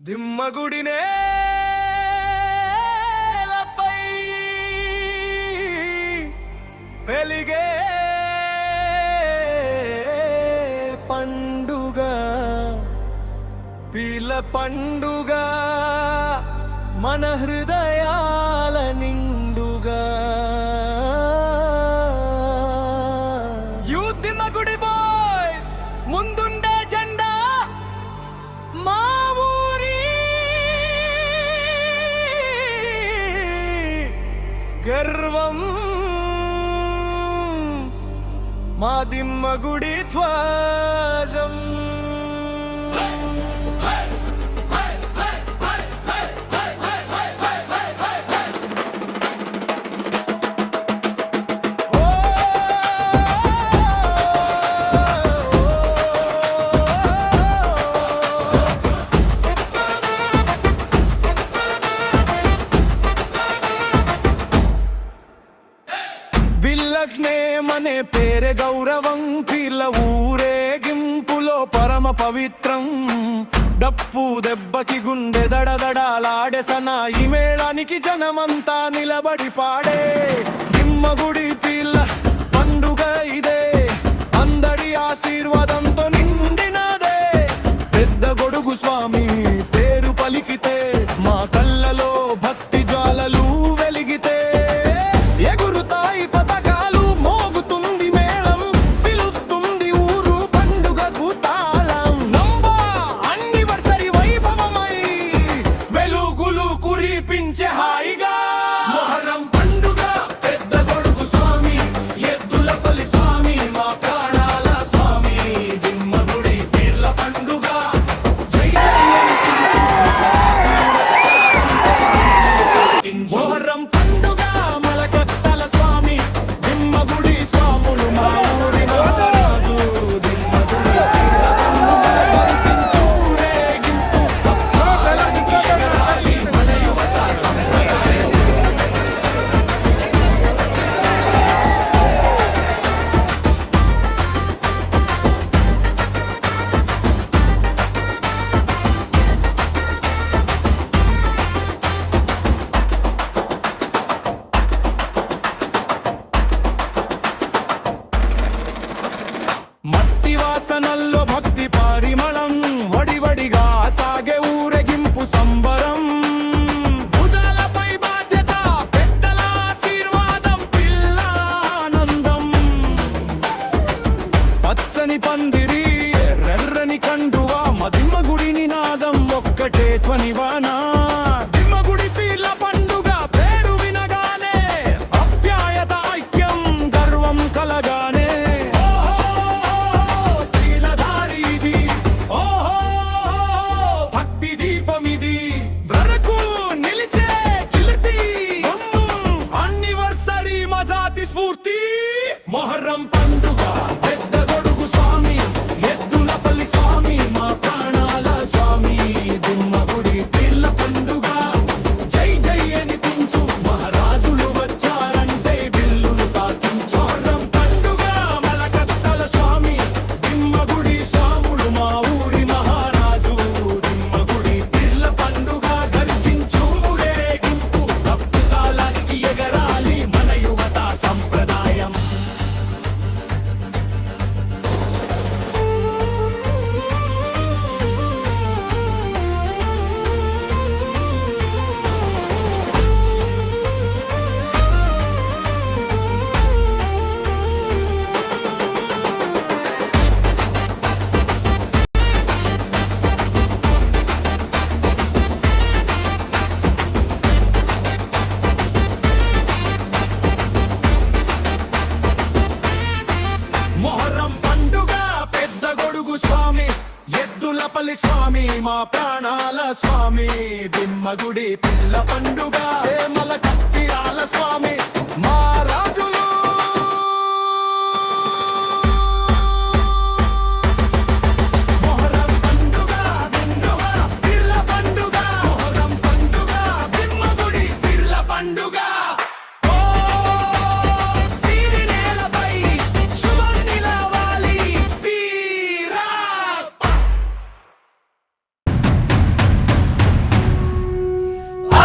దిమ్మగుడినే వెలిగే పండుగ పీల పండుగ మన హృదయాల నిండుగా యూత్ దిమ్మగుడి బాయ్స్ ముందుండే జెండా మా ఊరి గర్వం మా దిమ్మగుడి ధ్వజం విల్లగ్నేమనే పేరే గౌరవం పీర్ల ఊరేగింపులో పరమ పవిత్రం డప్పు దెబ్బకి గుండె దడదడాలాడే సనాయి మేళానికి జనమంతా నిలబడి పాడే దిమ్మగుడి పీర్ల పండుగ ఇదే అందరి ఆశీర్వాదంతో నిండినదే పెద్ద గొడుగు స్వామి పేరు పలికితే మా కళ్ళలో భక్తి జ్వాలలు వెలిగితే ఎగురుతాయి పతకాలు మోగుతుంది మేళం పిలుస్తుంది ఊరు పండుగకు తాళం నంబా అన్నివర్సరీ వైభవమై వెలుగులు కురిపించే హాయిగా మొహర్రం పండుగ పెద్ద గొడుగు స్వామి ఎద్దులపల్లి స్వామి మా ప్రాణాల స్వామి దిమ్మగుడి పీర్ల పండుగ జై మొహర్రం పండుగ మలకత్తల స్వామి దిమ్మగుడి స్వాములు మా ఊరి మహారాజు దిమ్మగుడి పీర్ల పండుగ గర్జించు రేగింపు భక్తులకి ఎగరాలి మన యువత సంప్రదాయం మట్టి వాసనల్లో భక్తి పరిమళం వడివడిగా సాగే ఊరేగింపు సంబరం భుజాలపై బాధ్యత పెద్దల ఆశీర్వాదం పిల్ల ఆనందం పచ్చని పందిరి ఎర్రని కండువా మదిమ్మగుడి నినాదం ఒక్కటే ధ్వనివానా దిమ్మగుడి పీర్ల పండుగ పేరు వినగానే అప్యాయత ఐక్యం గర్వం కలగానే భక్తి దీపమిది బ్రతుకు నిలిచే కీర్తి అన్నివర్సరీ మజాతి స్ఫూర్తి మొహర్రం పండుగ పెద్ద గొడుగు స్వామి ఎద్దులపల్లి స్వామి మా ప్రాణాల స్వామి దిమ్మగుడి పీర్ల పండుగ జై జై అనిపించు మహారాజులు వచ్చారంటే బిల్లులు తాకించు మొహర్రం పండుగ మలకత్తల స్వామి దిమ్మగుడి స్వాములు మా ఊరి మహారాజు దిమ్మగుడి పీర్ల పండుగ గర్జించు ఊరేగింపు భక్తులకి ఎగరాలి మన యువత సంప్రదాయం మొహర్రం పండుగ పెద్ద గొడుగు స్వామి ఎద్దులపల్లి స్వామి మా ప్రాణాల స్వామి దిమ్మగుడి పిల్ల పండుగ సేమల కత్తిరాల స్వామి మా రాజులు మొహర్రం పండుగ పిల్ల పండుగ మొహర్రం పండుగ దిమ్మగుడి పిల్ల పండుగ శుభం నిలవాలి పీరా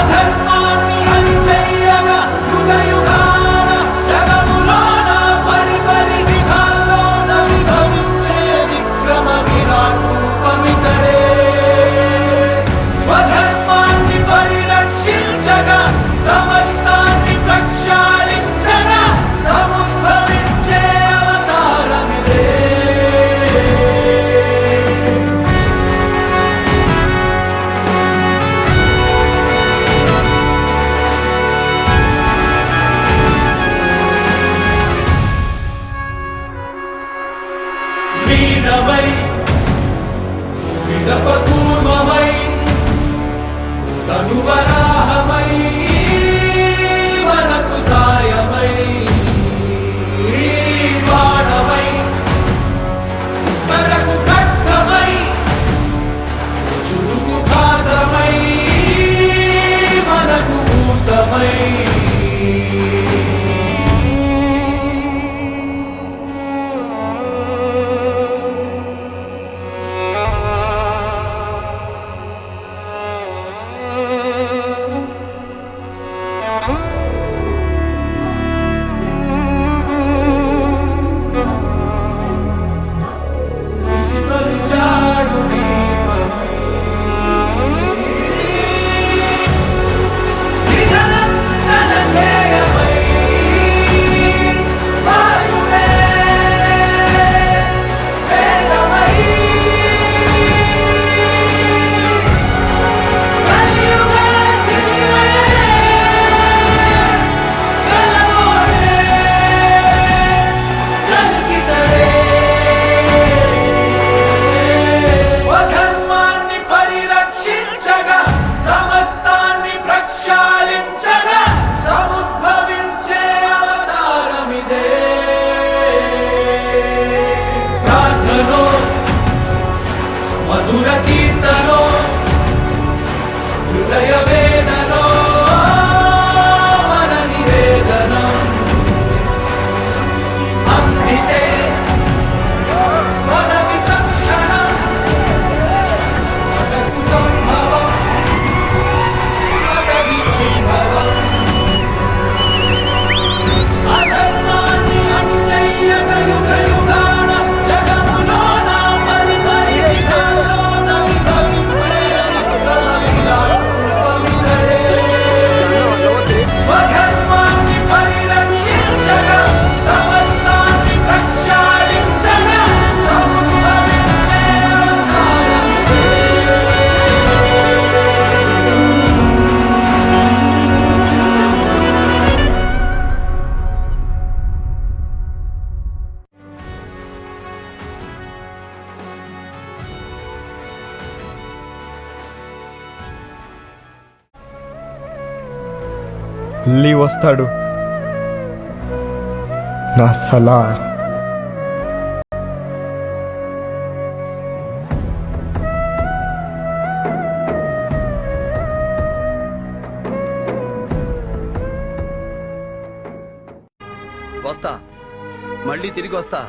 అధర్మాన్ని అణిచెయ్యగా యుగ యుగాన జగములోన పరిపరి విధాల్లోన విభవించే విక్రమ విరాట్ రూపమితడే. స్వధర్మాన్ని పరిరక్షించగా సమస్తాన్ని ప్రక్షాళించగా సముద్భవించే అవతారమిదే. వీణమై విడపకూర్మమై తనువరాహమై మనకు సాయమై బాణమై మనకు ఖడ్గమై చురుకు ఖాతమై మనకు ఊతమై. స్వధర్మాన్ని పరిరక్షించగా సమస్తాన్ని ప్రక్షాళించగా సముద్భవించే అవతారమిదే. ప్రార్థనో మధుర కీర్తనో హృదయ వేదనో మన నివేదనం అందితే మన వితక్షణం మనకు సంభవం మన వివైభవం. అధర్మాన్ని అణిచెయ్యగా యుగ యుగాన జగములోన పరిపరి విధాల్లోన విభవించే విక్రమ విరాట్ రూపమితడే. స్వధర్మాన్ని పరిరక్షించగా సమస్తాన్ని ప్రక్షాళించగా సముద్భవించే అవతారమిదే. మళ్ళీ వస్తాడు నా సలార్. వస్తా, మళ్ళీ తిరిగి వస్తా.